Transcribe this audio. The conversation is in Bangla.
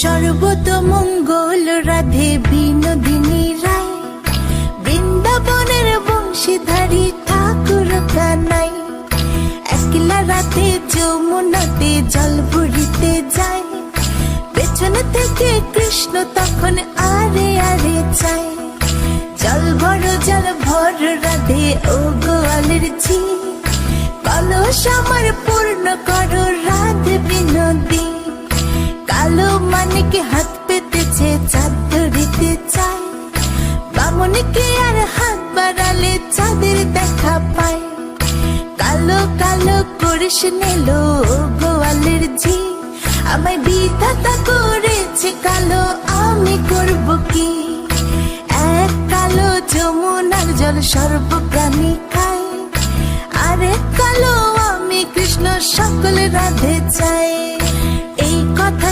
সর্বতমঙ্গল রাধে বিনোদিনী রায়, বৃন্দাবনের বংশীধারী ঠাকুর কানাই। একলা রাতে যমুনাতে জল ভরিতে যায়, পেছন থেকে কৃষ্ণ তখন আরে আরে চায়। জল ভর রাধে ও গোয়ালের ঝি, কলস আমার পূর্ণ করো রাধে বিনোদী। কালো মানিকে হাত পেতেছে চাঁদ ধরিতে চায়, বামনকে আর হাত বাড়ালে চাঁদের দেখা পায়। কালো কালো করিস নিলো গোয়ালের ঝি, আমায় বিধাতা করেছে কালো, আমি করব কি? এক কালো যমুনার জল সর্বপ্রাণী খায়, আরে কালো আমি কৃষ্ণ সকল রাধে চাই। এই কথা